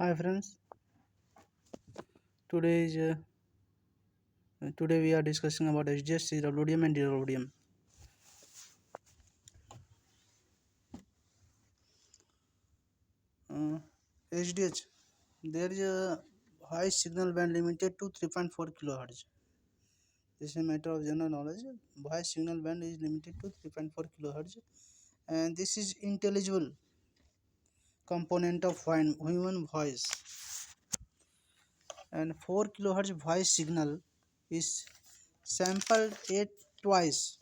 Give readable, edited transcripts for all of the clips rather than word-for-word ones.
Hi friends, today is today we are discussing about HDS, cwdm and dwdm. HDH, there is a high signal band limited to 3.4 kilohertz. This is a matter of general knowledge. High signal band is limited to 3.4 kilohertz, and this is intelligible component of human voice. And 4 kilohertz voice signal is sampled 8 twice,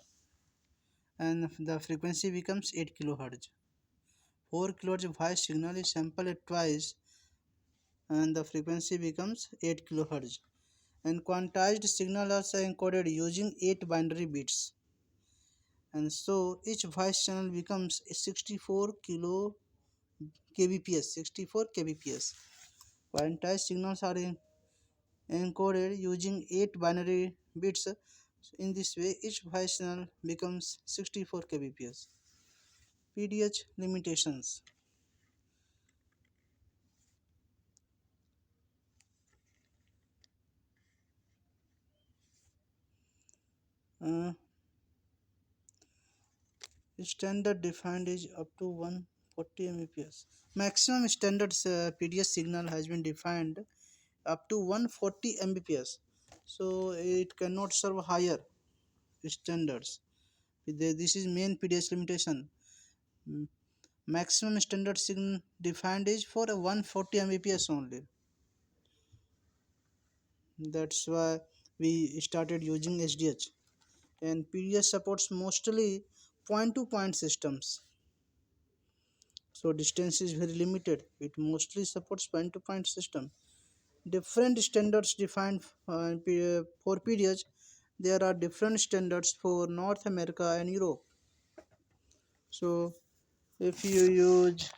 and the frequency becomes 8 kilohertz. 4 kilohertz voice signal is sampled twice and the frequency becomes 8 kilohertz. And quantized signals are encoded using 8 binary bits. And so each voice channel becomes 64 kbps. 64 kbps. Quantized signals are encoded using 8 binary bits. In this way, each voice channel becomes 64 kbps. PDH limitations. Uh, Standard defined is up to 140 Mbps. Maximum standard PDS signal has been defined up to 140 Mbps. So it cannot serve higher standards. This is main PDS limitation. Mm, Maximum standard signal defined is for a 140 Mbps only. That's why we started using SDH. And PDS supports mostly point-to-point systems. So distance is very limited. It mostly supports point-to-point system. Different standards defined for periods. There are different standards for North America and Europe. So if you use,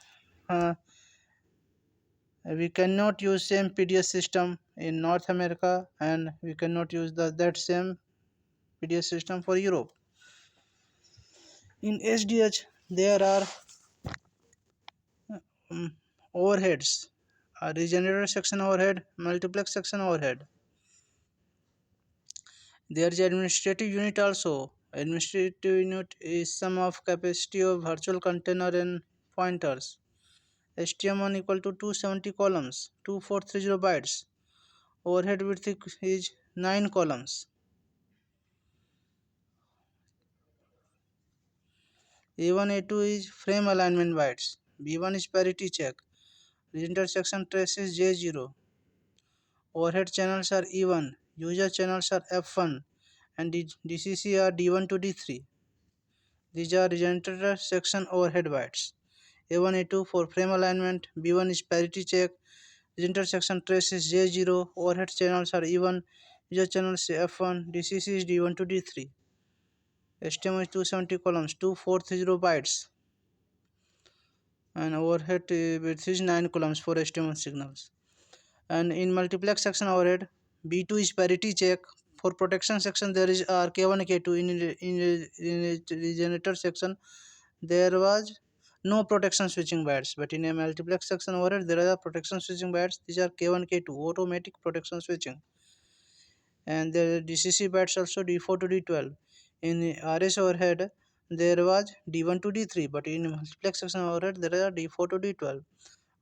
we cannot use same PDS system in North America, and we cannot use that same PDS system for Europe. In SDH, there are um, overheads, a regenerator section overhead, multiplex section overhead. There is administrative unit also. Administrative unit is sum of capacity of virtual container and pointers. HTM1 equal to 270 columns, 2430 bytes. Overhead width is 9 columns. A1 A2 is frame alignment bytes. B1 is parity check. Intersection trace is J0. Overhead channels are E1. User channels are F1 and DCC are D1 to D3. These are regenerator section overhead bytes. A1 A2 for frame alignment, B1 is parity check, intersection trace is J0, overhead channels are E1, user channels F1, DCC is D1 to D3. HTML is 270 columns, 2430 bytes, and overhead width is 9 columns for HTML signals. And in multiplex section overhead, B2 is parity check. For protection section, there is K1, K2. In regenerator section, there was no protection switching bytes, but in a multiplex section overhead there are protection switching bytes. These are K1 K2 automatic protection switching, and the DCC bytes also D4 to D12. In RS overhead there was D1 to D3, but in multiplex section overhead there are D4 to D12.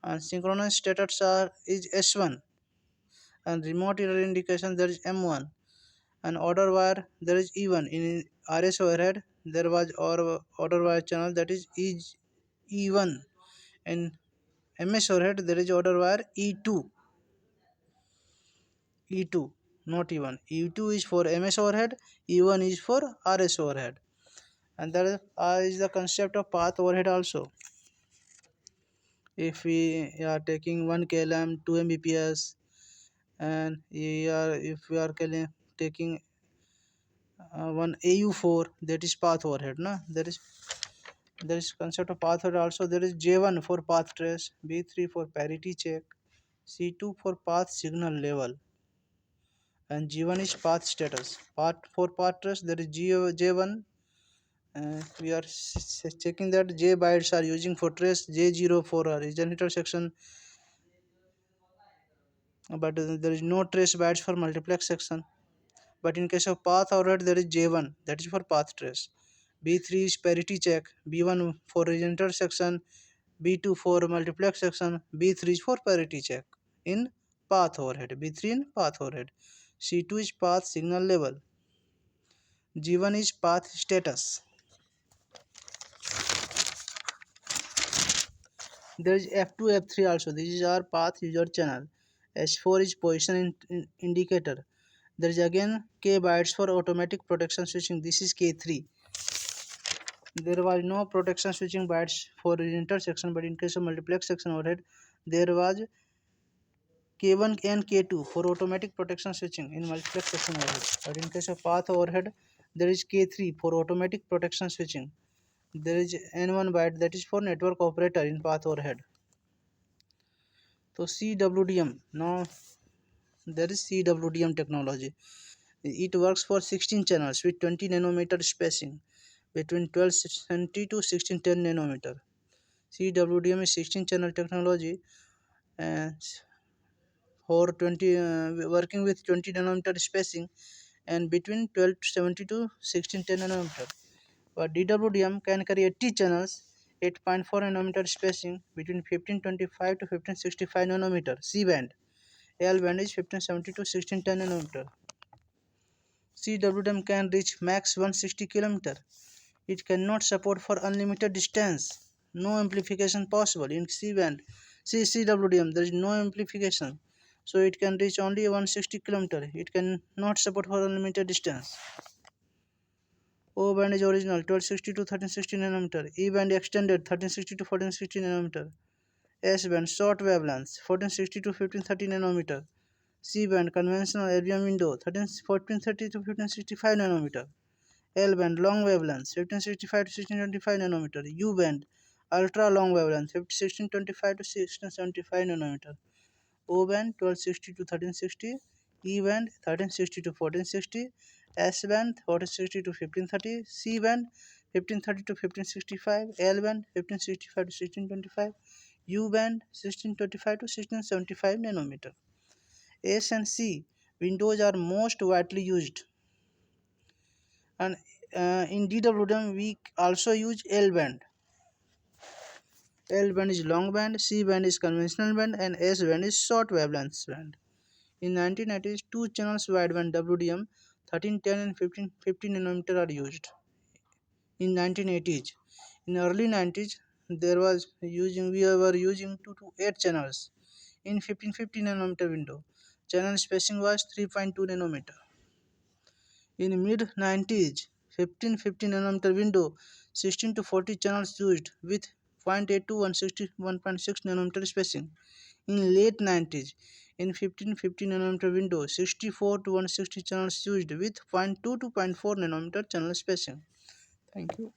And synchronous status is S1, and remote error indication there is M1, and order wire there is E1. In RS overhead there was order wire channel that is E1. In MS overhead there is order wire E2. E2, not E1. E2 is for MS overhead, E1 is for RS overhead. And that is the concept of path overhead also. If we are taking 1 kLm 2 Mbps, and if we are taking one AU4, that is path overhead. There is concept of path overhead also. There is J1 for path trace, B3 for parity check, C2 for path signal level, and G1 is path status. For path trace there is J1. We are checking that J bytes are using for trace, J0 for regenerator section, but there is no trace bytes for multiplex section. But in case of path overhead, there is J1, that is for path trace. B3 is parity check, B1 for intersection, B2 for multiplex section, B3 is for parity check in path overhead, B3 in path overhead. C2 is path signal level, G1 is path status. There is F2, F3 also. This is our path user channel. S4 is position indicator. There is again K bytes for automatic protection switching. This is K3. There was no protection switching bytes for intersection, but in case of multiplex section overhead, there was K1 and K2 for automatic protection switching in multiplex section overhead. But in case of path overhead, there is K3 for automatic protection switching. There is N1 byte, that is for network operator in path overhead. So cwdm, now there is cwdm technology. It works for 16 channels with 20 nanometer spacing between 1270 to 1610 nanometer. cwdm is 16 channel technology and for 20 working with 20 nanometer spacing and between 1270 to 1610 nanometer. But dwdm can carry 80 channels, 8.4 nanometer spacing between 1525 to 1565 nanometer. C band, L band is 1570 to 1610 nanometer. cwdm can reach max 160 km. It cannot support for unlimited distance. No amplification possible in C band. CWDM, there is no amplification. So it can reach only 160 km. It cannot support for unlimited distance. O band is original 1260 to 1360 nanometer. E band extended 1360 to 1460 nanometer. S band short wavelengths 1460 to 1530 nanometer. C band conventional LVM window 1430 to 1565 nanometer. L band long wavelength 1565 to 1625 nanometer. U band ultra long wavelength 1625 to 1675 nanometer. O band 1260 to 1360. E band 1360 to 1460. S band 1460 to 1530. C band 1530 to 1565. L band 1565 to 1625. U band 1625 to 1675 nanometer. S and C windows are most widely used, and in DWDM we also use L band. L band is long band, C band is conventional band, and S band is short wavelength band. In 1990s, two channels wideband WDM 1310 and 1550 nanometer are used. In 1980s, in early 90s, we were using 2 to 8 channels in 1550 nanometer window. Channel spacing was 3.2 nanometer. In mid 90s, 1550 nanometer window, 16 to 40 channels used with 0.8 to 161.6 nanometer spacing. In late 90s, in 1550 nanometer window, 64 to 160 channels used with 0.2 to 0.4 nanometer channel spacing. Thank you.